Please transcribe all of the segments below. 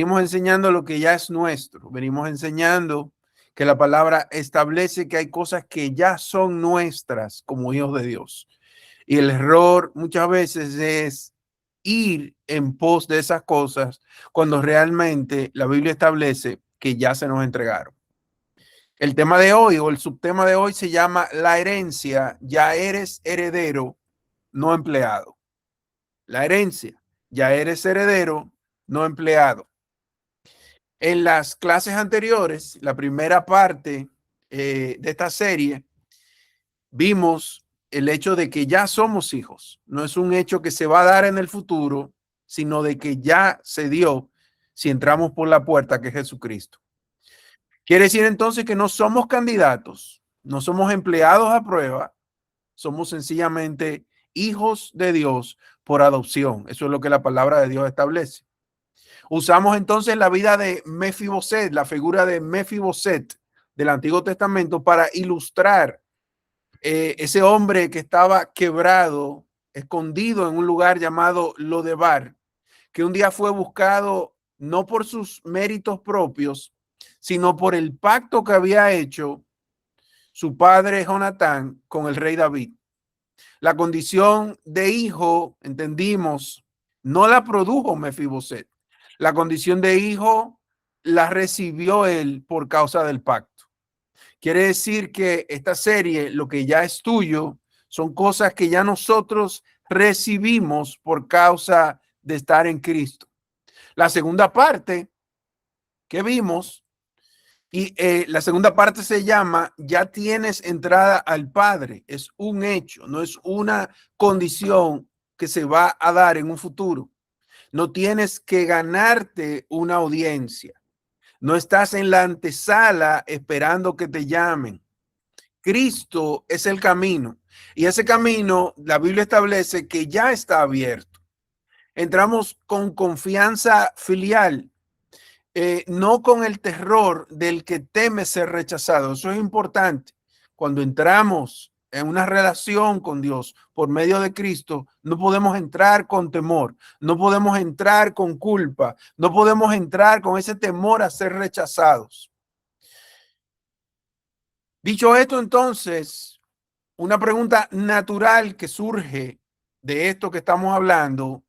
Venimos enseñando lo que ya es nuestro. Venimos enseñando que la palabra establece que hay cosas que ya son nuestras como hijos de Dios. Y el error muchas veces es ir en pos de esas cosas cuando realmente la Biblia establece que ya se nos entregaron. El tema de hoy o el subtema de hoy se llama la herencia. Ya eres heredero, no empleado. La herencia. Ya eres heredero, no empleado. En las clases anteriores, la primera parte de esta serie, vimos el hecho de que ya somos hijos. No es un hecho que se va a dar en el futuro, sino de que ya se dio si entramos por la puerta que es Jesucristo. Quiere decir entonces que no somos candidatos, no somos empleados a prueba, somos sencillamente hijos de Dios por adopción. Eso es lo que la palabra de Dios establece. Usamos entonces la vida de Mefiboset, la figura de Mefiboset del Antiguo Testamento para ilustrar ese hombre que estaba quebrado, escondido en un lugar llamado Lodebar, que un día fue buscado no por sus méritos propios, sino por el pacto que había hecho su padre Jonatán con el rey David. La condición de hijo, entendimos, no la produjo Mefiboset. La condición de hijo la recibió él por causa del pacto. Quiere decir que esta serie, lo que ya es tuyo, son cosas que ya nosotros recibimos por causa de estar en Cristo. La segunda parte que vimos, y la segunda parte se llama, ya tienes entrada al Padre. Es un hecho, no es una condición que se va a dar en un futuro. No tienes que ganarte una audiencia. No estás en la antesala esperando que te llamen. Cristo es el camino. Y ese camino, la Biblia establece que ya está abierto. Entramos con confianza filial, no con el terror del que teme ser rechazado. Eso es importante. Cuando entramos en una relación con Dios por medio de Cristo, no podemos entrar con temor, no podemos entrar con culpa, no podemos entrar con ese temor a ser rechazados. Dicho esto, entonces, una pregunta natural que surge de esto que estamos hablando,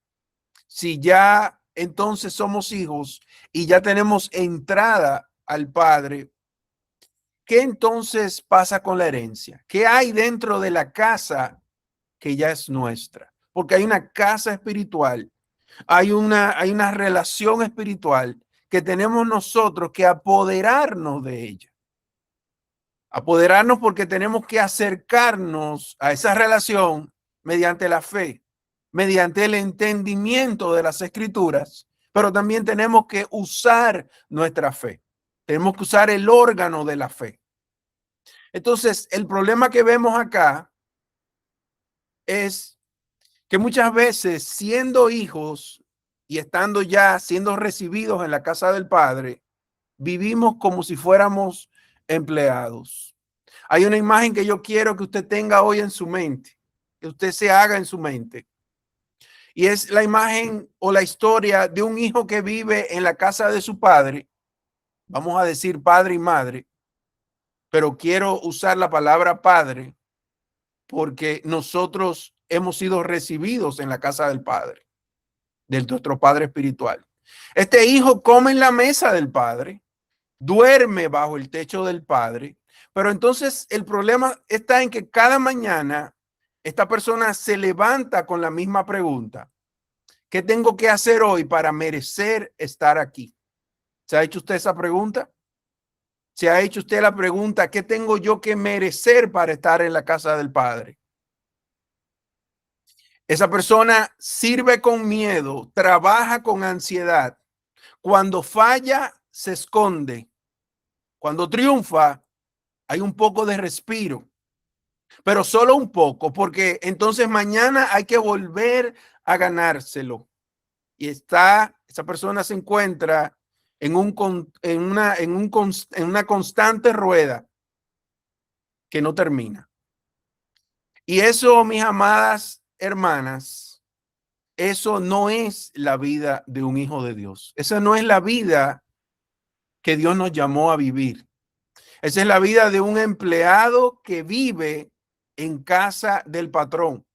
si ya entonces somos hijos y ya tenemos entrada al Padre, ¿qué entonces pasa con la herencia? ¿Qué hay dentro de la casa que ya es nuestra? Porque hay una casa espiritual, hay una relación espiritual que tenemos nosotros que apoderarnos de ella. Apoderarnos porque tenemos que acercarnos a esa relación mediante la fe, mediante el entendimiento de las escrituras, pero también tenemos que usar nuestra fe. Tenemos que usar el órgano de la fe. Entonces, el problema que vemos acá es que muchas veces, siendo hijos y estando ya siendo recibidos en la casa del Padre, vivimos como si fuéramos empleados. Hay una imagen que yo quiero que usted tenga hoy en su mente, que usted se haga en su mente. Y es la imagen o la historia de un hijo que vive en la casa de su padre. Vamos a decir padre y madre, pero quiero usar la palabra padre porque nosotros hemos sido recibidos en la casa del Padre, de nuestro Padre espiritual. Este hijo come en la mesa del Padre, duerme bajo el techo del Padre, pero entonces el problema está en que cada mañana esta persona se levanta con la misma pregunta: ¿qué tengo que hacer hoy para merecer estar aquí? ¿Se ha hecho usted esa pregunta? ¿Se ha hecho usted la pregunta: ¿qué tengo yo que merecer para estar en la casa del Padre? Esa persona sirve con miedo, trabaja con ansiedad. Cuando falla, se esconde. Cuando triunfa, hay un poco de respiro, pero solo un poco, porque entonces mañana hay que volver a ganárselo. Y esa persona se encuentra en una constante rueda que no termina. Y eso, mis amadas hermanas, eso no es la vida de un hijo de Dios. Esa no es la vida que Dios nos llamó a vivir. Esa es la vida de un empleado que vive en casa del patrón.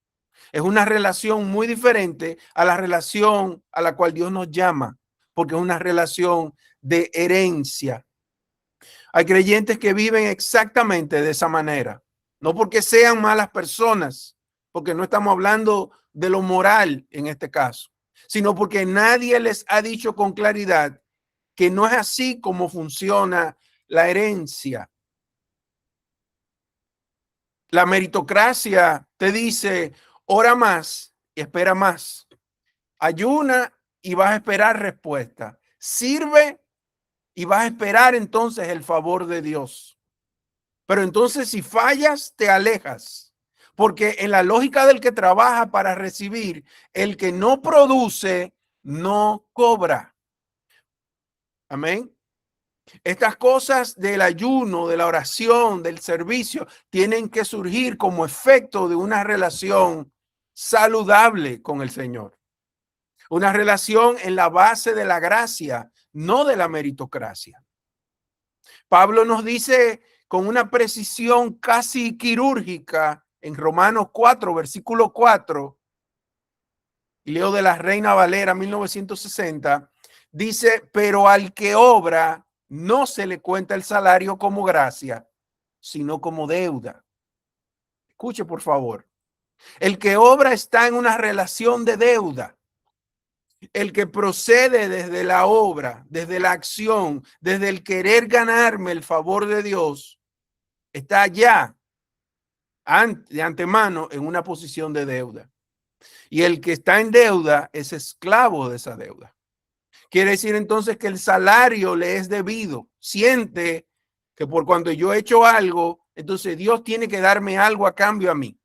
Es una relación muy diferente a la relación a la cual Dios nos llama, porque es una relación de herencia. Hay creyentes que viven exactamente de esa manera, no porque sean malas personas, porque no estamos hablando de lo moral en este caso, sino porque nadie les ha dicho con claridad que no es así como funciona la herencia. La meritocracia te dice, ora más y espera más. Ayuna y vas a esperar respuesta. Sirve y vas a esperar entonces el favor de Dios. Pero entonces si fallas, te alejas. Porque en la lógica del que trabaja para recibir, el que no produce, no cobra. Amén. Estas cosas del ayuno, de la oración, del servicio, tienen que surgir como efecto de una relación saludable con el Señor. Una relación en la base de la gracia, no de la meritocracia. Pablo nos dice con una precisión casi quirúrgica en Romanos 4, versículo 4, y leo de la Reina Valera 1960, dice, pero al que obra no se le cuenta el salario como gracia, sino como deuda. Escuche, por favor. El que obra está en una relación de deuda. El que procede desde la obra, desde la acción, desde el querer ganarme el favor de Dios, está ya de antemano en una posición de deuda. Y el que está en deuda es esclavo de esa deuda. Quiere decir entonces que el salario le es debido. Siente que por cuando yo he hecho algo, entonces Dios tiene que darme algo a cambio a mí.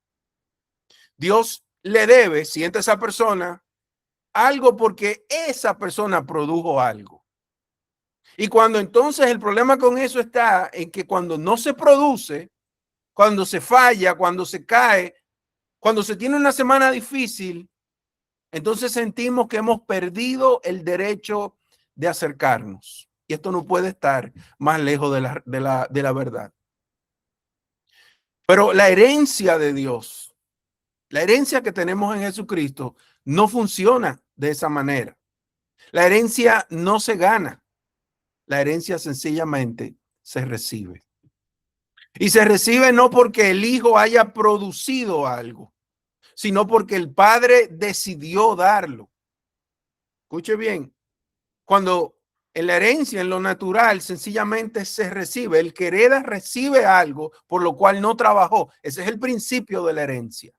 Dios le debe, siente esa persona, algo porque esa persona produjo algo. Y cuando entonces el problema con eso está en que cuando no se produce, cuando se falla, cuando se cae, cuando se tiene una semana difícil, entonces sentimos que hemos perdido el derecho de acercarnos. Y esto no puede estar más lejos de la verdad. Pero la herencia de Dios, la herencia que tenemos en Jesucristo, no funciona de esa manera. La herencia no se gana. La herencia sencillamente se recibe. Y se recibe no porque el hijo haya producido algo, sino porque el padre decidió darlo. Escuche bien, cuando en la herencia, en lo natural, sencillamente se recibe, el que hereda recibe algo por lo cual no trabajó. Ese es el principio de la herencia.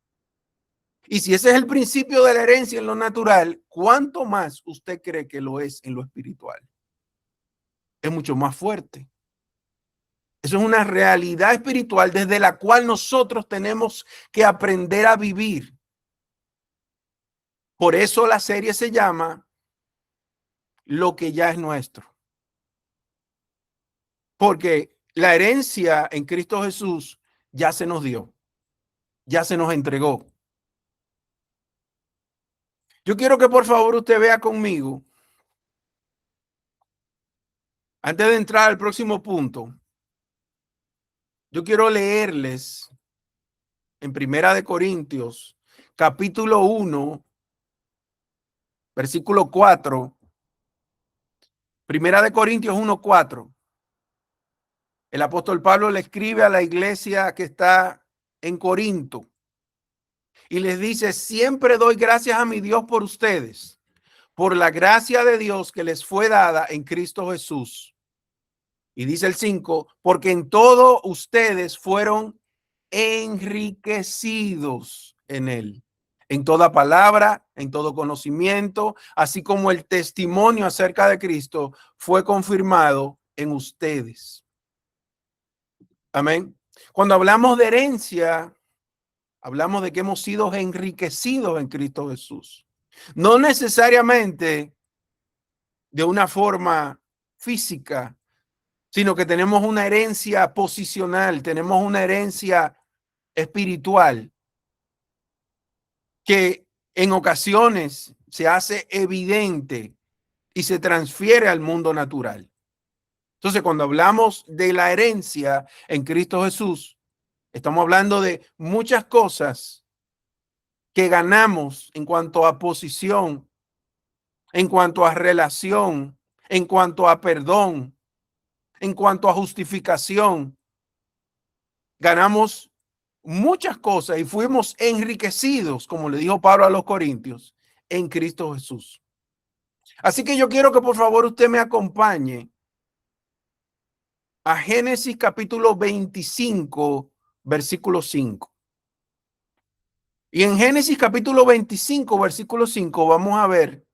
Y si ese es el principio de la herencia en lo natural, ¿cuánto más usted cree que lo es en lo espiritual? Es mucho más fuerte. Eso es una realidad espiritual desde la cual nosotros tenemos que aprender a vivir. Por eso la serie se llama Lo que ya es nuestro. Porque la herencia en Cristo Jesús ya se nos dio, ya se nos entregó. Yo quiero que por favor usted vea conmigo, antes de entrar al próximo punto, yo quiero leerles en Primera de Corintios, capítulo 1, versículo 4. Primera de Corintios 1:4. El apóstol Pablo le escribe a la iglesia que está en Corinto y les dice, siempre doy gracias a mi Dios por ustedes, por la gracia de Dios que les fue dada en Cristo Jesús. Y dice el 5, porque en todo ustedes fueron enriquecidos en él, en toda palabra, en todo conocimiento, así como el testimonio acerca de Cristo fue confirmado en ustedes. Amén. Cuando hablamos de herencia, hablamos de que hemos sido enriquecidos en Cristo Jesús. No necesariamente de una forma física, sino que tenemos una herencia posicional, tenemos una herencia espiritual que en ocasiones se hace evidente y se transfiere al mundo natural. Entonces, cuando hablamos de la herencia en Cristo Jesús, estamos hablando de muchas cosas que ganamos en cuanto a posición, en cuanto a relación, en cuanto a perdón, en cuanto a justificación. Ganamos muchas cosas y fuimos enriquecidos, como le dijo Pablo a los Corintios, en Cristo Jesús. Así que yo quiero que por favor usted me acompañe a Génesis capítulo 25, versículo 5. Y en Génesis capítulo 25, versículo 5, vamos a ver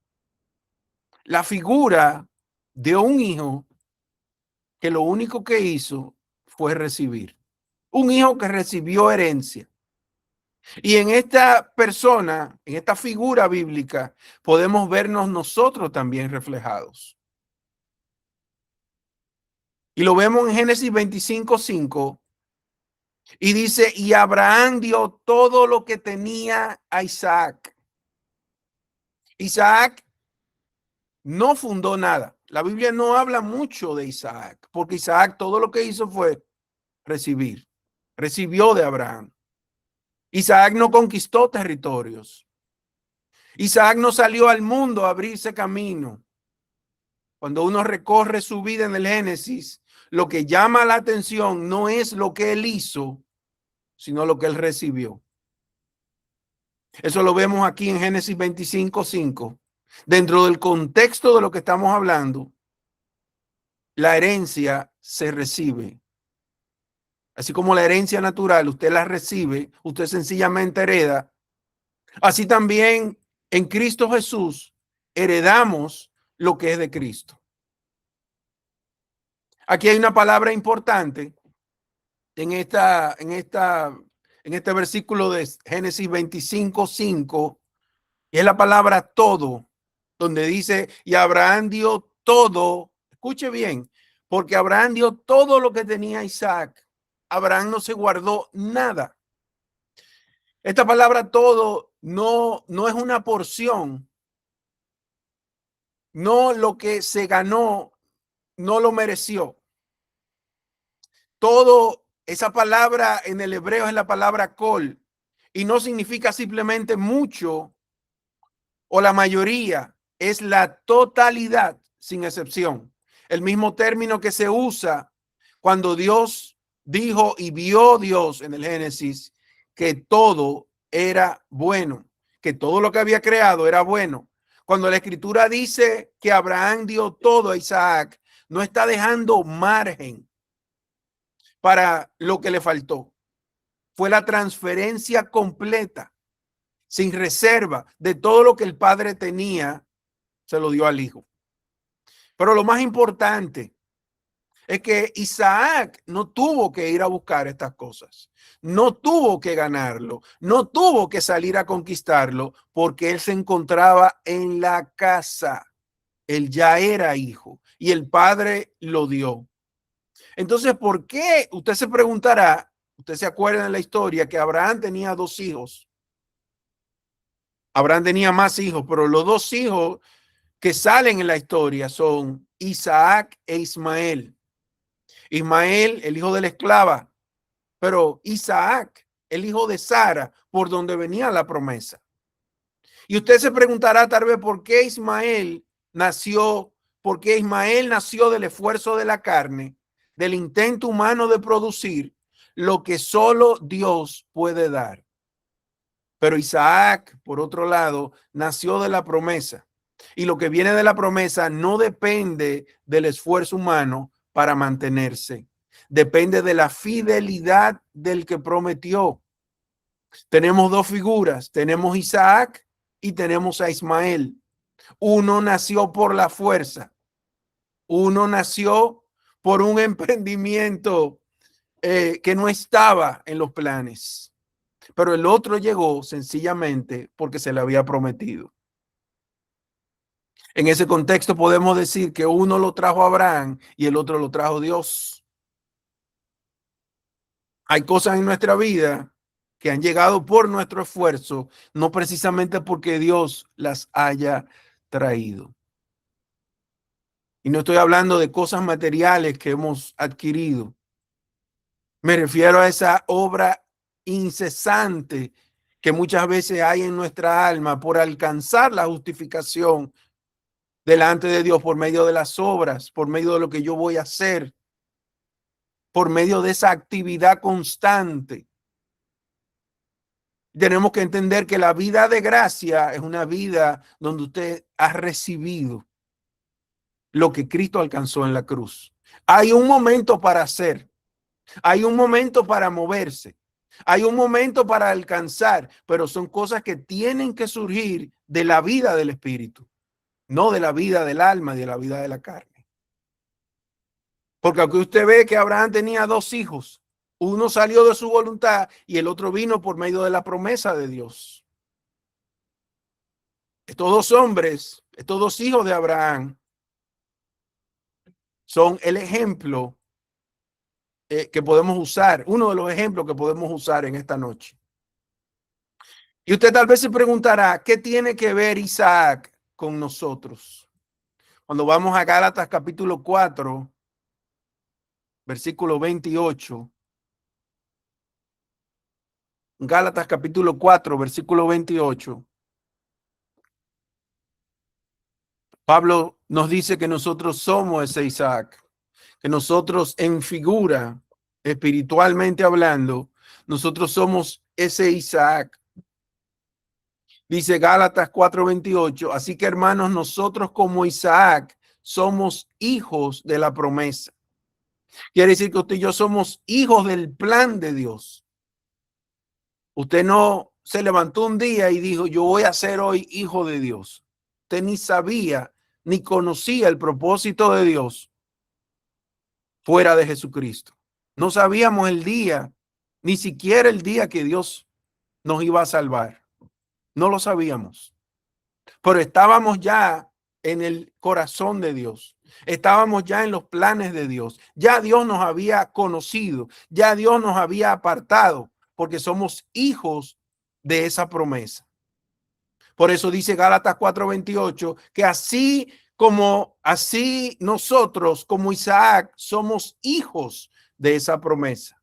la figura de un hijo que lo único que hizo fue recibir. Un hijo que recibió herencia. Y en esta persona, en esta figura bíblica, podemos vernos nosotros también reflejados. Y lo vemos en Génesis 25:5. Y dice, y Abraham dio todo lo que tenía a Isaac. Isaac no fundó nada. La Biblia no habla mucho de Isaac, porque Isaac todo lo que hizo fue recibir. Recibió de Abraham. Isaac no conquistó territorios. Isaac no salió al mundo a abrirse camino. Cuando uno recorre su vida en el Génesis, lo que llama la atención no es lo que él hizo, sino lo que él recibió. Eso lo vemos aquí en Génesis 25:5. Dentro del contexto de lo que estamos hablando, la herencia se recibe. Así como la herencia natural, usted la recibe, usted sencillamente hereda. Así también en Cristo Jesús heredamos lo que es de Cristo. Aquí hay una palabra importante en este versículo de Génesis 25:5, y es la palabra todo, donde dice, y Abraham dio todo. Escuche bien, porque Abraham dio todo lo que tenía Isaac. Abraham no se guardó nada. Esta palabra todo no es una porción. No, lo que se ganó no lo mereció. Todo, esa palabra en el hebreo es la palabra kol y no significa simplemente mucho o la mayoría, es la totalidad sin excepción. El mismo término que se usa cuando Dios dijo y vio Dios en el Génesis que todo era bueno, que todo lo que había creado era bueno. Cuando la escritura dice que Abraham dio todo a Isaac, no está dejando margen para lo que le faltó. Fue la transferencia completa, sin reserva, de todo lo que el padre tenía, se lo dio al hijo. Pero lo más importante es que Isaac no tuvo que ir a buscar estas cosas, no tuvo que ganarlo, no tuvo que salir a conquistarlo, porque él se encontraba en la casa. Él ya era hijo y el padre lo dio. Entonces, ¿por qué? Usted se preguntará, usted se acuerda de la historia que Abraham tenía 2 hijos. Abraham tenía más hijos, pero los 2 hijos que salen en la historia son Isaac e Ismael. Ismael, el hijo de la esclava, pero Isaac, el hijo de Sara, por donde venía la promesa. Y usted se preguntará tal vez por qué Ismael nació del esfuerzo de la carne, del intento humano de producir lo que solo Dios puede dar. Pero Isaac, por otro lado, nació de la promesa. Y lo que viene de la promesa no depende del esfuerzo humano para mantenerse. Depende de la fidelidad del que prometió. Tenemos 2 figuras. Tenemos Isaac y tenemos a Ismael. Uno nació por la fuerza. Uno nació por un emprendimiento que no estaba en los planes. Pero el otro llegó sencillamente porque se le había prometido. En ese contexto podemos decir que uno lo trajo Abraham y el otro lo trajo Dios. Hay cosas en nuestra vida que han llegado por nuestro esfuerzo, no precisamente porque Dios las haya traído. Y no estoy hablando de cosas materiales que hemos adquirido. Me refiero a esa obra incesante que muchas veces hay en nuestra alma por alcanzar la justificación delante de Dios por medio de las obras, por medio de lo que yo voy a hacer, por medio de esa actividad constante. Tenemos que entender que la vida de gracia es una vida donde usted ha recibido lo que Cristo alcanzó en la cruz. Hay un momento para hacer, hay un momento para moverse, hay un momento para alcanzar, pero son cosas que tienen que surgir de la vida del espíritu, no de la vida del alma y de la vida de la carne. Porque aunque usted ve que Abraham tenía dos hijos, uno salió de su voluntad y el otro vino por medio de la promesa de Dios. Estos dos hombres, estos dos hijos de Abraham, son el ejemplo que podemos usar, uno de los ejemplos que podemos usar en esta noche. Y usted tal vez se preguntará, ¿qué tiene que ver Isaac con nosotros? Cuando vamos a Gálatas capítulo 4, versículo 28. Gálatas capítulo 4, versículo 28. Pablo nos dice que nosotros somos ese Isaac, que nosotros en figura, espiritualmente hablando, nosotros somos ese Isaac. Dice Gálatas 4:28, así que hermanos, nosotros como Isaac somos hijos de la promesa. Quiere decir que usted y yo somos hijos del plan de Dios. Usted no se levantó un día y dijo, yo voy a ser hoy hijo de Dios. Usted ni sabía, ni conocía el propósito de Dios fuera de Jesucristo. No sabíamos el día, ni siquiera el día que Dios nos iba a salvar. No lo sabíamos. Pero estábamos ya en el corazón de Dios. Estábamos ya en los planes de Dios. Ya Dios nos había conocido. Ya Dios nos había apartado porque somos hijos de esa promesa. Por eso dice Gálatas 4:28 que así nosotros como Isaac somos hijos de esa promesa.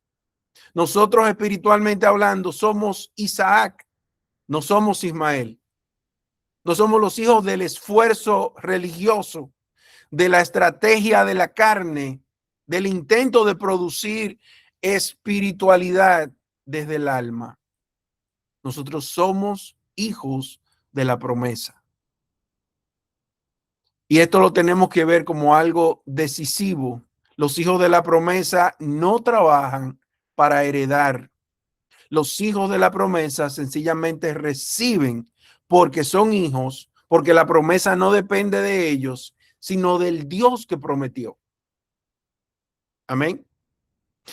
Nosotros espiritualmente hablando somos Isaac, no somos Ismael. No somos los hijos del esfuerzo religioso, de la estrategia de la carne, del intento de producir espiritualidad desde el alma. Nosotros somos hijos de la promesa. Y esto lo tenemos que ver como algo decisivo. Los hijos de la promesa no trabajan para heredar. Los hijos de la promesa sencillamente reciben porque son hijos, porque la promesa no depende de ellos, sino del Dios que prometió. Amén.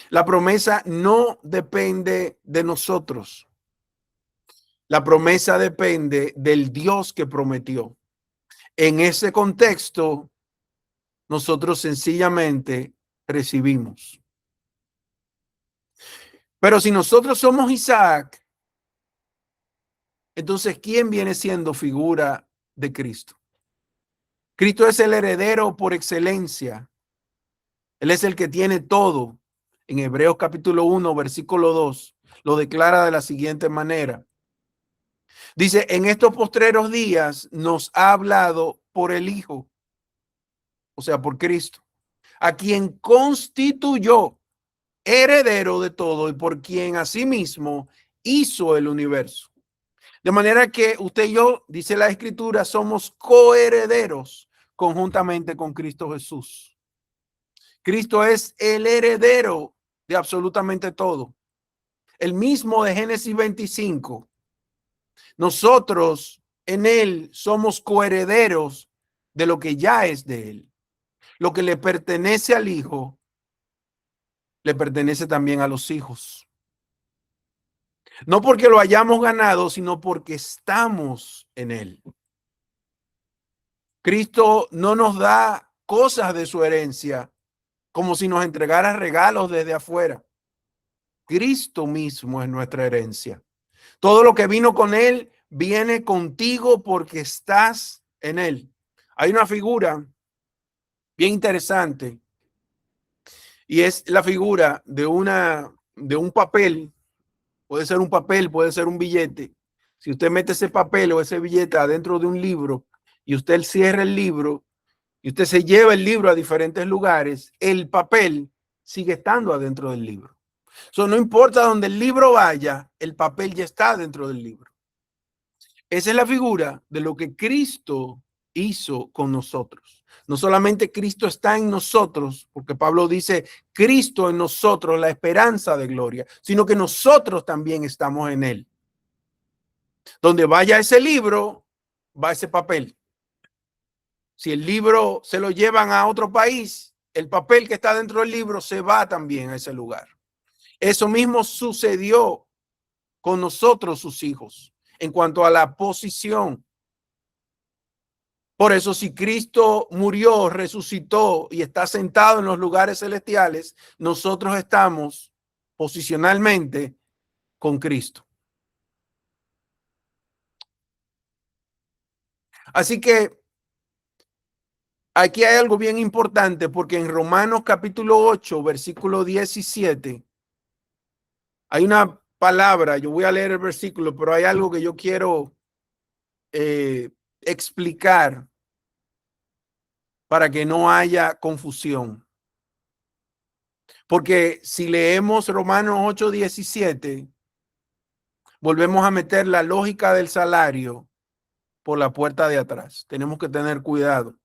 La promesa no depende de nosotros. La promesa depende del Dios que prometió. En ese contexto, nosotros sencillamente recibimos. Pero si nosotros somos Isaac, entonces, ¿quién viene siendo figura de Cristo? Cristo es el heredero por excelencia. Él es el que tiene todo. En Hebreos capítulo 1, versículo 2, lo declara de la siguiente manera. Dice, en estos postreros días nos ha hablado por el Hijo, o sea, por Cristo, a quien constituyó heredero de todo y por quien asimismo hizo el universo. De manera que usted y yo, dice la Escritura, somos coherederos conjuntamente con Cristo Jesús. Cristo es el heredero de absolutamente todo. El mismo de Génesis 25. Nosotros en él somos coherederos de lo que ya es de él. Lo que le pertenece al Hijo, le pertenece también a los hijos. No porque lo hayamos ganado, sino porque estamos en él. Cristo no nos da cosas de su herencia como si nos entregara regalos desde afuera. Cristo mismo es nuestra herencia. Todo lo que vino con él viene contigo porque estás en él. Hay una figura bien interesante y es la figura de un papel. Puede ser un papel, puede ser un billete. Si usted mete ese papel o ese billete adentro de un libro y usted cierra el libro y usted se lleva el libro a diferentes lugares, el papel sigue estando adentro del libro. So, no importa dónde el libro vaya, el papel ya está dentro del libro. Esa es la figura de lo que Cristo hizo con nosotros. No solamente Cristo está en nosotros, porque Pablo dice, Cristo en nosotros, la esperanza de gloria, sino que nosotros también estamos en él. Donde vaya ese libro, va ese papel. Si el libro se lo llevan a otro país, el papel que está dentro del libro se va también a ese lugar. Eso mismo sucedió con nosotros, sus hijos, en cuanto a la posición. Por eso, si Cristo murió, resucitó y está sentado en los lugares celestiales, nosotros estamos posicionalmente con Cristo. Así que aquí hay algo bien importante, porque en Romanos capítulo 8, versículo 17, hay una palabra, yo voy a leer el versículo, pero hay algo que yo quiero explicar para que no haya confusión. Porque si leemos Romanos 8:17, volvemos a meter la lógica del salario por la puerta de atrás. Tenemos que tener cuidado.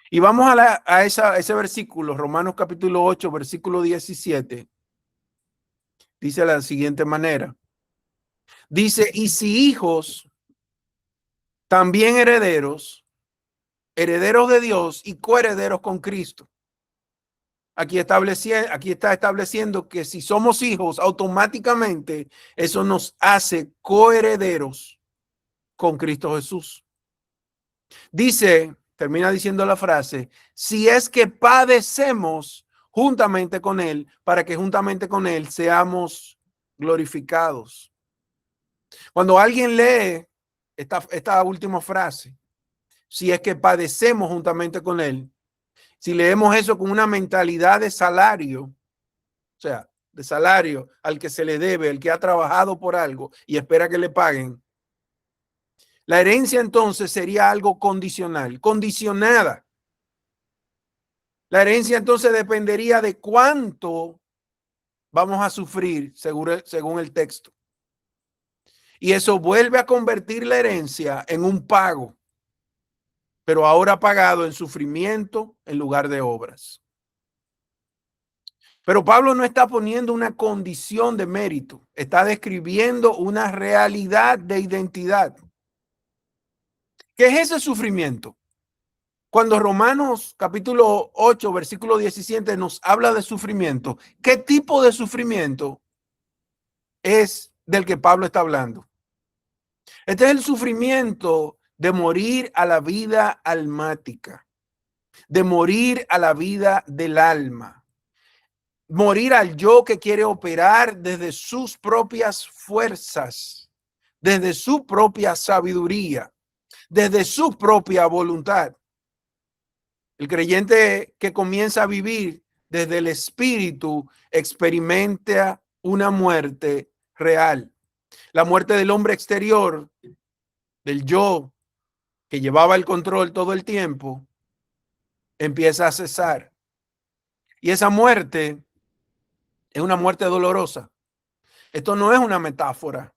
Y vamos a ese versículo, Romanos capítulo 8, versículo 17. Dice de la siguiente manera. Dice, y si hijos, también herederos, herederos de Dios y coherederos con Cristo. Aquí está estableciendo que si somos hijos, automáticamente eso nos hace coherederos con Cristo Jesús. Dice, termina diciendo la frase, si es que padecemos juntamente con él, para que juntamente con él seamos glorificados. Cuando alguien lee esta última frase, si es que padecemos juntamente con él, si leemos eso con una mentalidad de salario, o sea, de salario al que se le debe, el que ha trabajado por algo y espera que le paguen, la herencia entonces sería algo condicional, condicionada. La herencia entonces dependería de cuánto vamos a sufrir según el texto. Y eso vuelve a convertir la herencia en un pago, pero ahora pagado en sufrimiento en lugar de obras. Pero Pablo no está poniendo una condición de mérito, está describiendo una realidad de identidad. ¿Qué es ese sufrimiento? Cuando Romanos capítulo 8, versículo 17 nos habla de sufrimiento, ¿qué tipo de sufrimiento es del que Pablo está hablando? Este es el sufrimiento de morir a la vida almática, de morir a la vida del alma, morir al yo que quiere operar desde sus propias fuerzas, desde su propia sabiduría, desde su propia voluntad. El creyente que comienza a vivir desde el espíritu experimenta una muerte real. La muerte del hombre exterior, del yo que llevaba el control todo el tiempo, empieza a cesar. Y esa muerte es una muerte dolorosa. Esto no es una metáfora,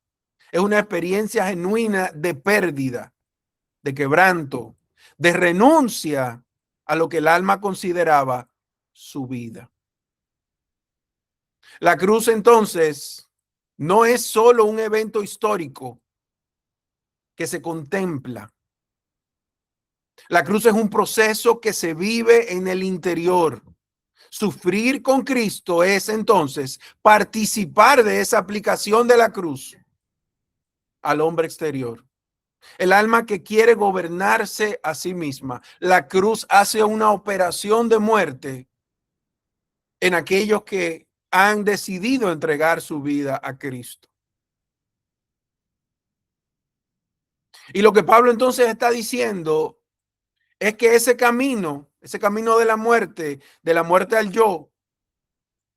es una experiencia genuina de pérdida, de quebranto, de renuncia a lo que el alma consideraba su vida. La cruz entonces no es solo un evento histórico que se contempla. La cruz es un proceso que se vive en el interior. Sufrir con Cristo es entonces participar de esa aplicación de la cruz al hombre exterior. El alma que quiere gobernarse a sí misma. La cruz hace una operación de muerte en aquellos que han decidido entregar su vida a Cristo. Y lo que Pablo entonces está diciendo es que ese camino de la muerte al yo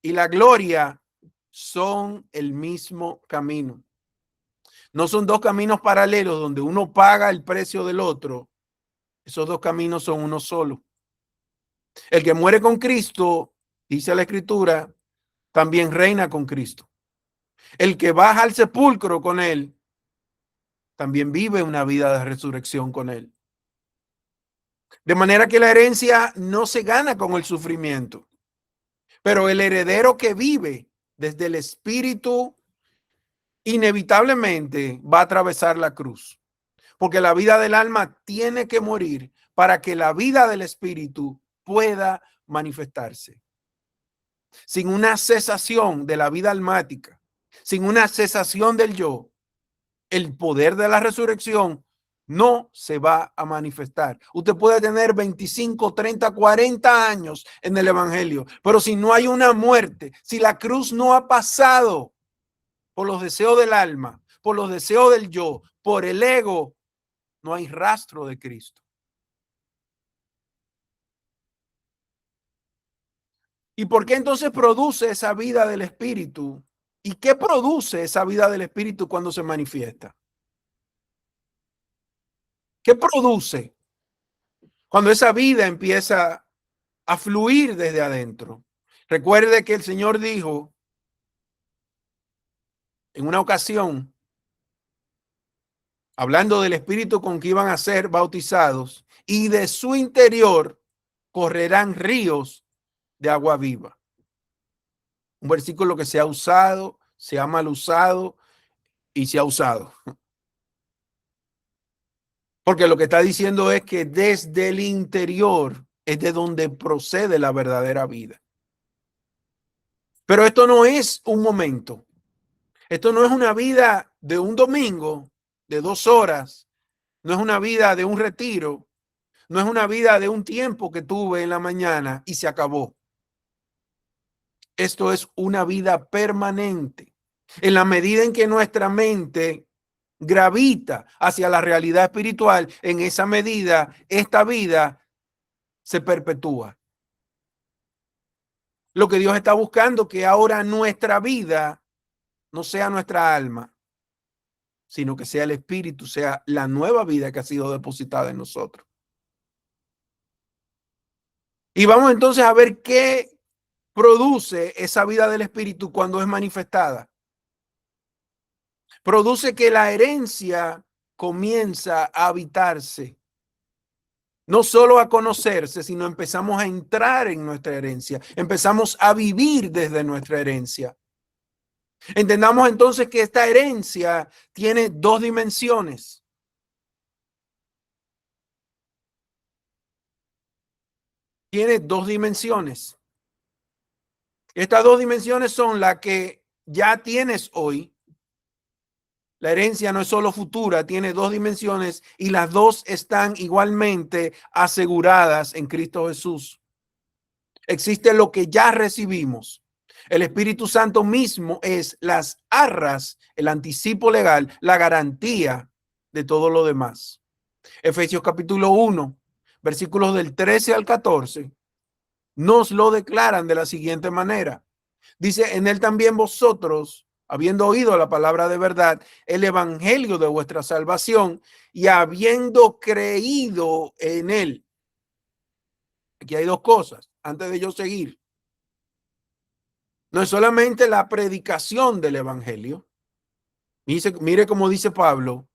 y la gloria, son el mismo camino. No son dos caminos paralelos donde uno paga el precio del otro. Esos dos caminos son uno solo. El que muere con Cristo, dice la Escritura, también reina con Cristo. El que baja al sepulcro con él, también vive una vida de resurrección con él. De manera que la herencia no se gana con el sufrimiento, pero el heredero que vive desde el Espíritu inevitablemente va a atravesar la cruz, porque la vida del alma tiene que morir para que la vida del Espíritu pueda manifestarse. Sin una cesación de la vida almática, sin una cesación del yo, el poder de la resurrección no se va a manifestar. Usted puede tener 25, 30, 40 años en el evangelio, pero si no hay una muerte, si la cruz no ha pasado por los deseos del alma, por los deseos del yo, por el ego, no hay rastro de Cristo. ¿Y por qué entonces produce esa vida del Espíritu? ¿Y qué produce esa vida del Espíritu cuando se manifiesta? ¿Qué produce cuando esa vida empieza a fluir desde adentro? Recuerde que el Señor dijo en una ocasión, hablando del Espíritu con que iban a ser bautizados, y de su interior correrán ríos de agua viva. Un versículo que se ha usado, se ha mal usado y se ha usado. Porque lo que está diciendo es que desde el interior es de donde procede la verdadera vida. Pero esto no es un momento. Esto no es una vida de un domingo, de 2 horas. No es una vida de un retiro. No es una vida de un tiempo que tuve en la mañana y se acabó. Esto es una vida permanente. En la medida en que nuestra mente gravita hacia la realidad espiritual, en esa medida esta vida se perpetúa. Lo que Dios está buscando, que ahora nuestra vida no sea nuestra alma, sino que sea el Espíritu, sea la nueva vida que ha sido depositada en nosotros. Y vamos entonces a ver qué produce esa vida del Espíritu cuando es manifestada. Produce que la herencia comienza a habitarse. No solo a conocerse, sino empezamos a entrar en nuestra herencia. Empezamos a vivir desde nuestra herencia. Entendamos entonces que esta herencia tiene 2 dimensiones. Tiene 2 dimensiones. Estas 2 dimensiones son las que ya tienes hoy. La herencia no es solo futura, tiene 2 dimensiones y las 2 están igualmente aseguradas en Cristo Jesús. Existe lo que ya recibimos. El Espíritu Santo mismo es las arras, el anticipo legal, la garantía de todo lo demás. Efesios capítulo 1, versículos del 13 al 14, nos lo declaran de la siguiente manera. Dice, en él también vosotros, habiendo oído la palabra de verdad, el evangelio de vuestra salvación, y habiendo creído en él. Aquí hay 2 cosas antes de yo seguir. No es solamente la predicación del evangelio. Mire cómo dice Pablo.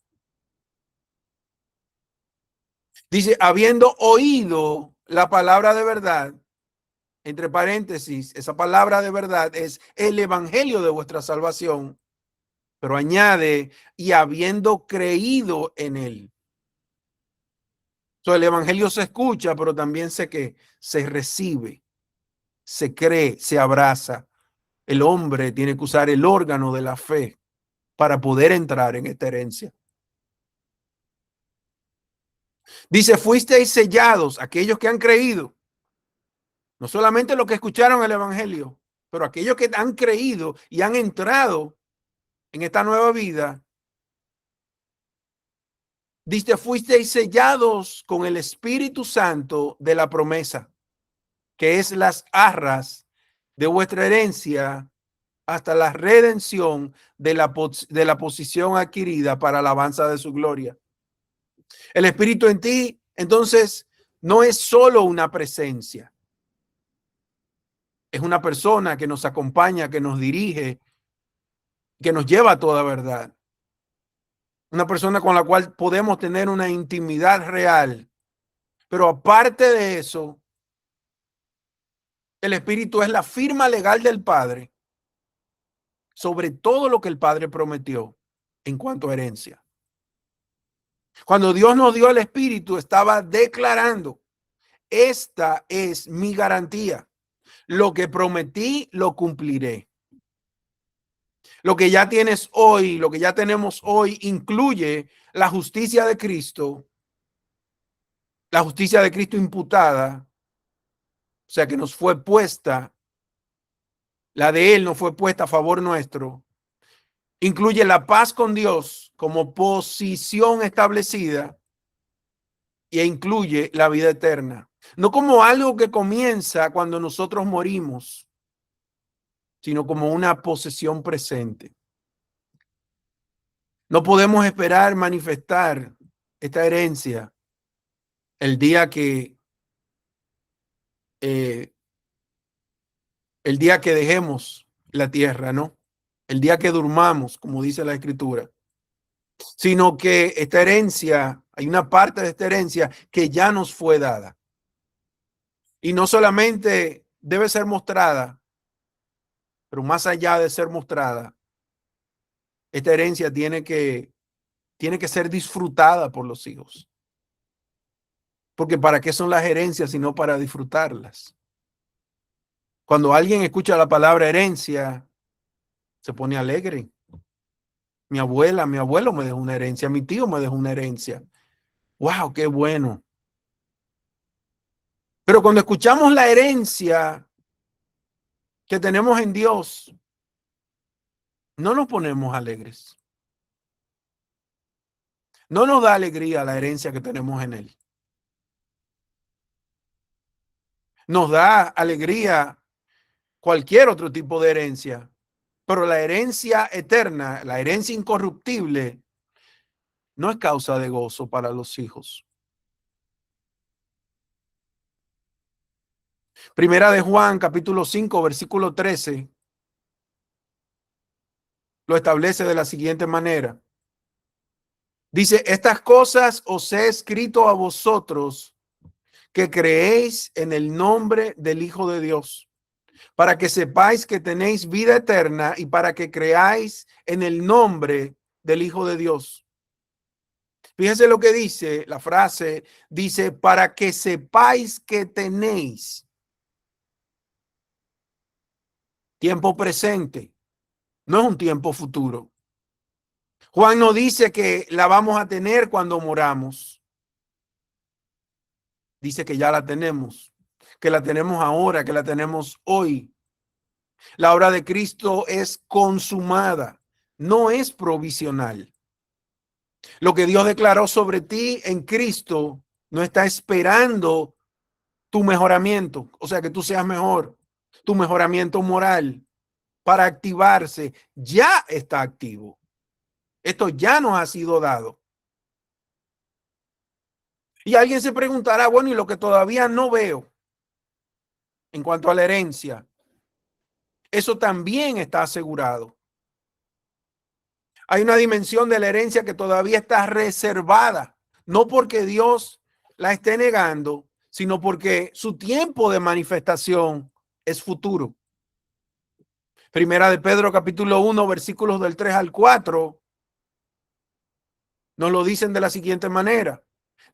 Dice, habiendo oído la palabra de verdad, entre paréntesis, esa palabra de verdad es el evangelio de vuestra salvación, pero añade, y habiendo creído en él. So, el evangelio se escucha, pero también se recibe, se cree, se abraza. El hombre tiene que usar el órgano de la fe para poder entrar en esta herencia. Dice, fuisteis sellados, aquellos que han creído, no solamente los que escucharon el evangelio, Pero aquellos que han creído y han entrado en esta nueva vida, dice, fuisteis sellados con el Espíritu Santo de la promesa, que es las arras de vuestra herencia hasta la redención de la posición adquirida para alabanza de su gloria. El Espíritu en ti, entonces, no es solo una presencia. Es una persona que nos acompaña, que nos dirige, que nos lleva a toda verdad. Una persona con la cual podemos tener una intimidad real. Pero aparte de eso, el Espíritu es la firma legal del Padre sobre todo lo que el Padre prometió en cuanto a herencia. Cuando Dios nos dio el Espíritu, estaba declarando, esta es mi garantía. Lo que prometí, lo cumpliré. Lo que ya tienes hoy, lo que ya tenemos hoy, incluye la justicia de Cristo, la justicia de Cristo imputada, o sea que nos fue puesta, la de Él nos fue puesta a favor nuestro. Incluye la paz con Dios como posición establecida e incluye la vida eterna. No como algo que comienza cuando nosotros morimos, sino como una posesión presente. No podemos esperar manifestar esta herencia el día que eh, el día que dejemos la tierra, ¿no? El día que durmamos, como dice la Escritura, sino que esta herencia, hay una parte de esta herencia que ya nos fue dada. Y no solamente debe ser mostrada, pero más allá de ser mostrada, esta herencia tiene que ser disfrutada por los hijos. Porque ¿para qué son las herencias sino para disfrutarlas? Cuando alguien escucha la palabra herencia, se pone alegre. Mi abuela, mi abuelo me dejó una herencia, mi tío me dejó una herencia. ¡Wow! ¡Qué bueno! Pero cuando escuchamos la herencia que tenemos en Dios, no nos ponemos alegres. No nos da alegría la herencia que tenemos en Él. Nos da alegría cualquier otro tipo de herencia, pero la herencia eterna, la herencia incorruptible, no es causa de gozo para los hijos. Primera de Juan, capítulo 5, versículo 13, lo establece de la siguiente manera. Dice, estas cosas os he escrito a vosotros que creéis en el nombre del Hijo de Dios, para que sepáis que tenéis vida eterna y para que creáis en el nombre del Hijo de Dios. Fíjense lo que dice la frase, dice, para que sepáis que tenéis. Tiempo presente, no es un tiempo futuro. Juan no dice que la vamos a tener cuando moramos. Dice que ya la tenemos, que la tenemos ahora, que la tenemos hoy. La obra de Cristo es consumada, no es provisional. Lo que Dios declaró sobre ti en Cristo no está esperando tu mejoramiento, o sea, que tú seas mejor, tu mejoramiento moral para activarse, ya está activo. Esto ya nos ha sido dado. Y alguien se preguntará, bueno, y lo que todavía no veo en cuanto a la herencia, eso también está asegurado. Hay una dimensión de la herencia que todavía está reservada, no porque Dios la esté negando, sino porque su tiempo de manifestación es futuro. Primera de Pedro, capítulo 1, versículos del 3 al 4, nos lo dicen de la siguiente manera.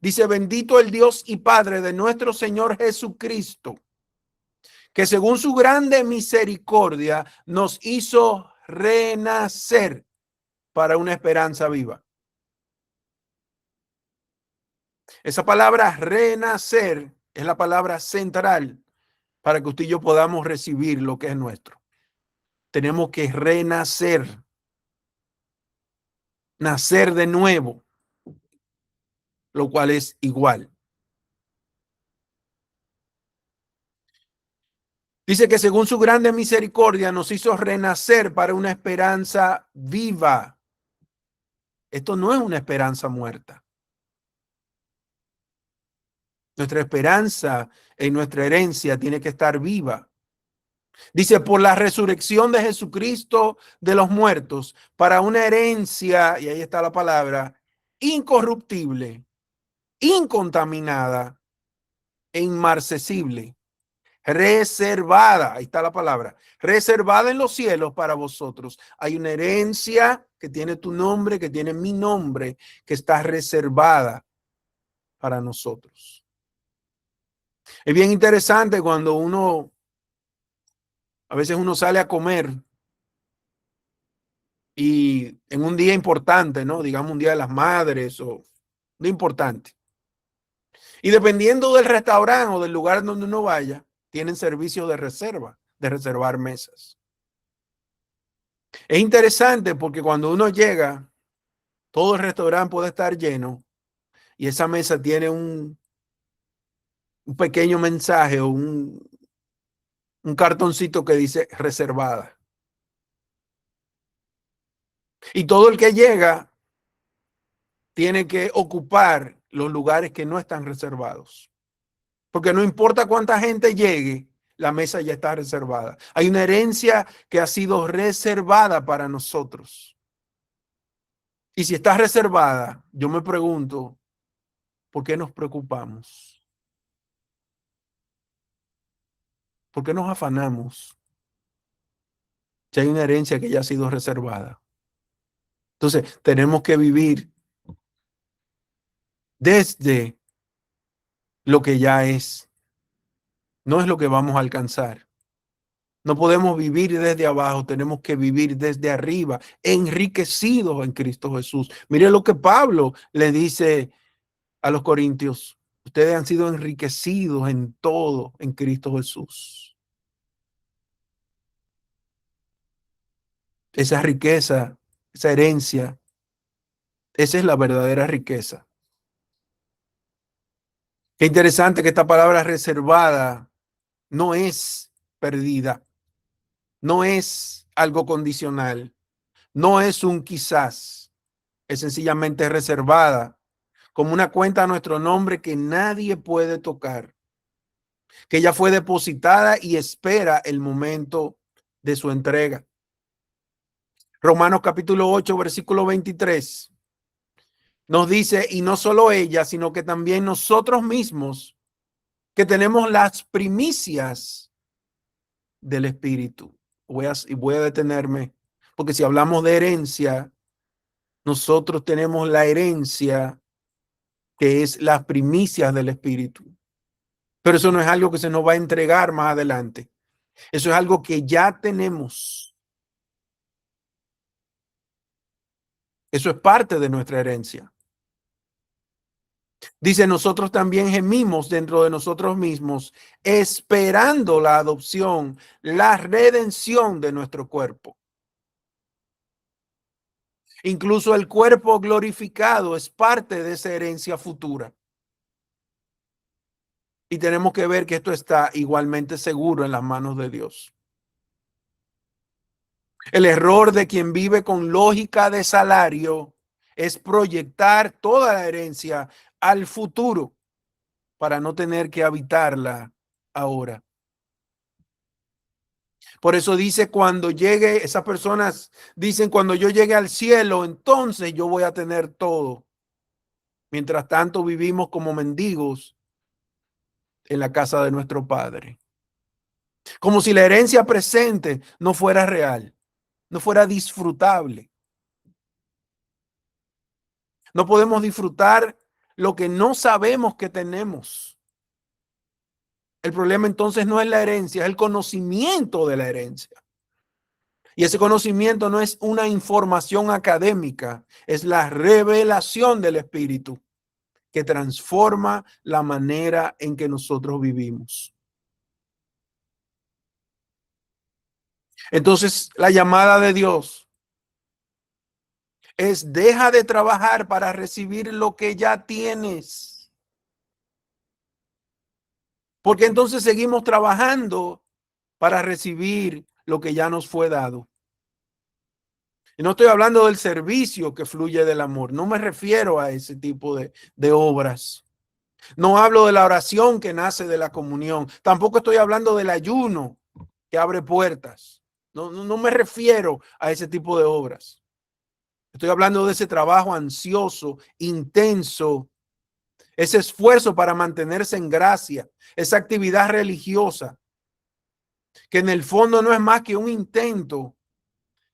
Dice, bendito el Dios y Padre de nuestro Señor Jesucristo, que según su grande misericordia nos hizo renacer para una esperanza viva. Esa palabra renacer es la palabra central para que usted y yo podamos recibir lo que es nuestro. tenemos que renacer, nacer de nuevo, lo cual es igual. Dice que según su grande misericordia nos hizo renacer para una esperanza viva. Esto no es una esperanza muerta. Nuestra esperanza en nuestra herencia tiene que estar viva. Dice, por la resurrección de Jesucristo de los muertos, para una herencia, y ahí está la palabra, incorruptible, incontaminada e inmarcesible, reservada, ahí está la palabra, reservada en los cielos para vosotros. Hay una herencia que tiene tu nombre, que tiene mi nombre, que está reservada para nosotros. Es bien interesante cuando a veces uno sale a comer y en un día importante, ¿no? Digamos un día de las madres o un día importante. Y dependiendo del restaurante o del lugar donde uno vaya, tienen servicio de reserva, de reservar mesas. Es interesante porque cuando uno llega, todo el restaurante puede estar lleno y esa mesa tiene un pequeño mensaje o un cartoncito que dice reservada. Y todo el que llega tiene que ocupar los lugares que no están reservados. Porque no importa cuánta gente llegue, la mesa ya está reservada. Hay una herencia que ha sido reservada para nosotros. Y si está reservada, yo me pregunto, ¿por qué nos preocupamos? ¿Por qué nos afanamos si hay una herencia que ya ha sido reservada? Entonces, tenemos que vivir desde lo que ya es. No es lo que vamos a alcanzar. No podemos vivir desde abajo, tenemos que vivir desde arriba, enriquecidos en Cristo Jesús. Mire lo que Pablo le dice a los corintios. Ustedes han sido enriquecidos en todo en Cristo Jesús. Esa riqueza, esa herencia, esa es la verdadera riqueza. Qué interesante que esta palabra reservada no es perdida, no es algo condicional, no es un quizás, es sencillamente reservada como una cuenta a nuestro nombre que nadie puede tocar, que ya fue depositada y espera el momento de su entrega. Romanos capítulo 8, versículo 23 nos dice, y no solo ella, sino que también nosotros mismos, que tenemos las primicias del Espíritu. Voy a detenerme, porque si hablamos de herencia, nosotros tenemos la herencia que es las primicias del Espíritu. Pero eso no es algo que se nos va a entregar más adelante. Eso es algo que ya tenemos. Eso es parte de nuestra herencia. Dice, nosotros también gemimos dentro de nosotros mismos, esperando la adopción, la redención de nuestro cuerpo. Incluso el cuerpo glorificado es parte de esa herencia futura. Y tenemos que ver que esto está igualmente seguro en las manos de Dios. El error de quien vive con lógica de salario es proyectar toda la herencia al futuro para no tener que habitarla ahora. Por eso dice cuando llegue, esas personas dicen cuando yo llegue al cielo, entonces yo voy a tener todo. Mientras tanto vivimos como mendigos en la casa de nuestro Padre. Como si la herencia presente no fuera real, no fuera disfrutable. No podemos disfrutar lo que no sabemos que tenemos. El problema entonces no es la herencia, es el conocimiento de la herencia. Y ese conocimiento no es una información académica, es la revelación del Espíritu que transforma la manera en que nosotros vivimos. Entonces, la llamada de Dios es: deja de trabajar para recibir lo que ya tienes. Porque entonces seguimos trabajando para recibir lo que ya nos fue dado. Y no estoy hablando del servicio que fluye del amor. No me refiero a ese tipo de obras. No hablo de la oración que nace de la comunión. Tampoco estoy hablando del ayuno que abre puertas. No me refiero a ese tipo de obras. Estoy hablando de ese trabajo ansioso, intenso, ese esfuerzo para mantenerse en gracia, esa actividad religiosa, que en el fondo no es más que un intento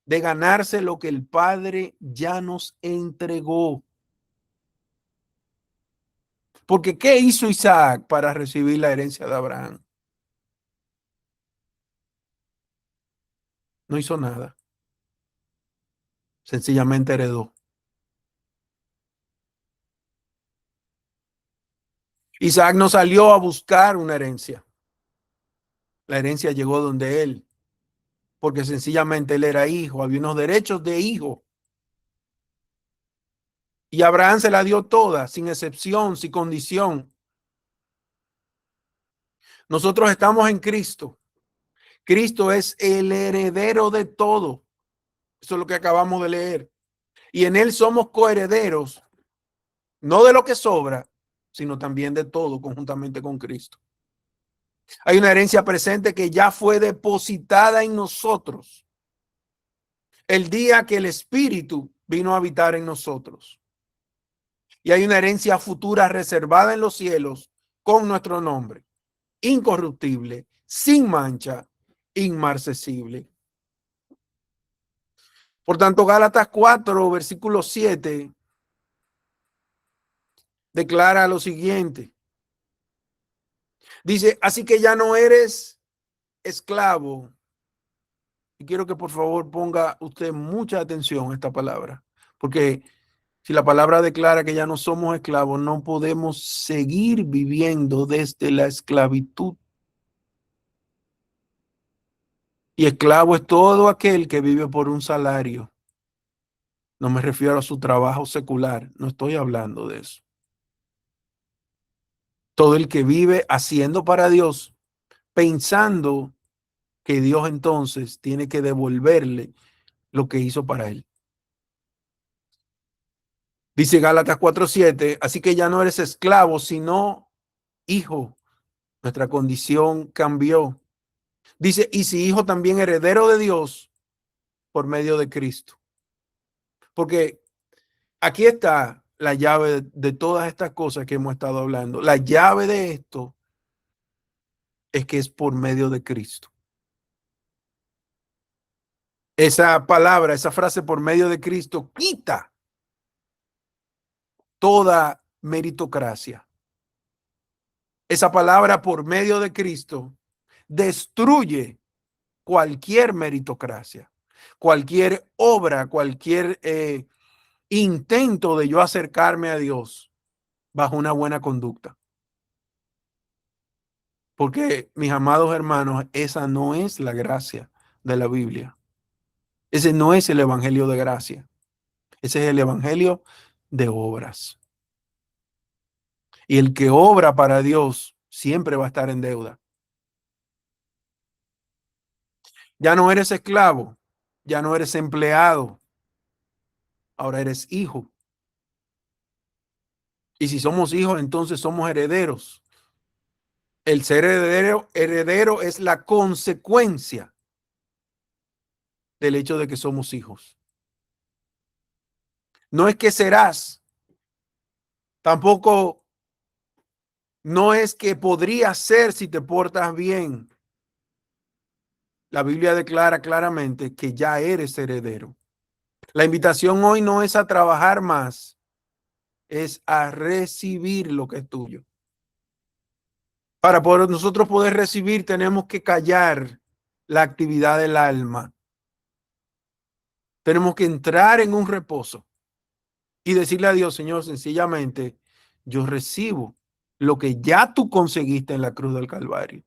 de ganarse lo que el Padre ya nos entregó. Porque ¿qué hizo Isaac para recibir la herencia de Abraham? No hizo nada. Sencillamente heredó. Isaac no salió a buscar una herencia. La herencia llegó donde él, porque sencillamente él era hijo, había unos derechos de hijo. Y Abraham se la dio toda, sin excepción, sin condición. Nosotros estamos en Cristo. Cristo es el heredero de todo. Eso es lo que acabamos de leer. Y en él somos coherederos, no de lo que sobra, sino también de todo conjuntamente con Cristo. Hay una herencia presente que ya fue depositada en nosotros el día que el Espíritu vino a habitar en nosotros. Y hay una herencia futura reservada en los cielos con nuestro nombre, incorruptible, sin mancha, inmarcesible. Por tanto, Gálatas 4, versículo 7, declara lo siguiente. Dice: así que ya no eres esclavo. Y quiero que por favor ponga usted mucha atención a esta palabra, porque si la palabra declara que ya no somos esclavos, no podemos seguir viviendo desde la esclavitud. Y esclavo es todo aquel que vive por un salario. No me refiero a su trabajo secular, no estoy hablando de eso. Todo el que vive haciendo para Dios, pensando que Dios entonces tiene que devolverle lo que hizo para él. Dice Gálatas 4:7, así que ya no eres esclavo, sino hijo. Nuestra condición cambió. Dice: y si hijo, también heredero de Dios por medio de Cristo. Porque aquí está la llave de todas estas cosas que hemos estado hablando. La llave de esto es que es por medio de Cristo. Esa palabra, esa frase por medio de Cristo quita toda meritocracia. Esa palabra por medio de Cristo destruye cualquier meritocracia, cualquier obra, cualquier intento de yo acercarme a Dios bajo una buena conducta. Porque, mis amados hermanos, esa no es la gracia de la Biblia. Ese no es el evangelio de gracia. Ese es el evangelio de obras. Y el que obra para Dios siempre va a estar en deuda. Ya no eres esclavo, ya no eres empleado, ahora eres hijo. Y si somos hijos, entonces somos herederos. El ser heredero es la consecuencia del hecho de que somos hijos. No es que serás, tampoco no es que podría ser si te portas bien. La Biblia declara claramente que ya eres heredero. La invitación hoy no es a trabajar más, es a recibir lo que es tuyo. Para poder nosotros poder recibir, tenemos que callar la actividad del alma. Tenemos que entrar en un reposo y decirle a Dios: Señor, sencillamente, yo recibo lo que ya tú conseguiste en la cruz del Calvario.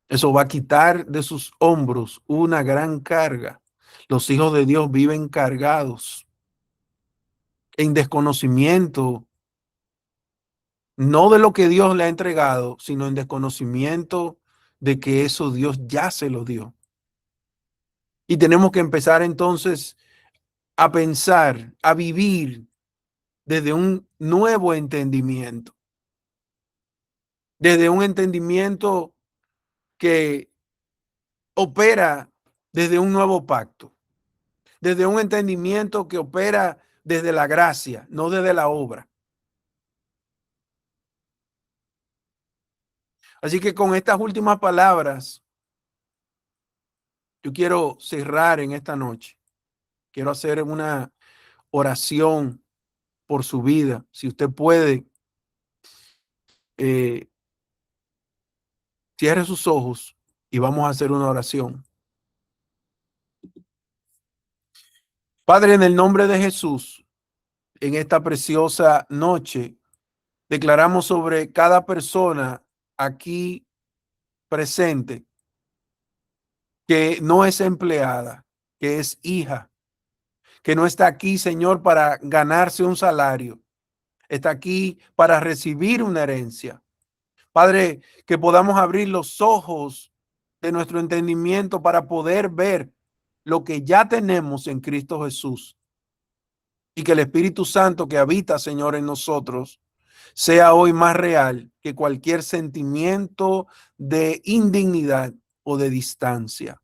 Eso va a quitar de sus hombros una gran carga. Los hijos de Dios viven cargados en desconocimiento, no de lo que Dios le ha entregado, sino en desconocimiento de que eso Dios ya se lo dio. Y tenemos que empezar entonces a pensar, a vivir desde un nuevo entendimiento, desde un entendimiento que opera desde un nuevo pacto, desde un entendimiento que opera desde la gracia, no desde la obra. Así que con estas últimas palabras, yo quiero cerrar en esta noche. Quiero hacer una oración por su vida. Si usted puede, eh, cierre sus ojos y vamos a hacer una oración. Padre, en el nombre de Jesús, en esta preciosa noche, declaramos sobre cada persona aquí presente que no es empleada, que es hija, que no está aquí, Señor, para ganarse un salario, está aquí para recibir una herencia. Padre, que podamos abrir los ojos de nuestro entendimiento para poder ver lo que ya tenemos en Cristo Jesús y que el Espíritu Santo que habita, Señor, en nosotros sea hoy más real que cualquier sentimiento de indignidad o de distancia.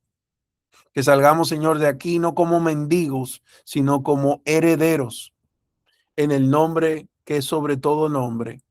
Que salgamos, Señor, de aquí no como mendigos, sino como herederos en el nombre que es sobre todo nombre,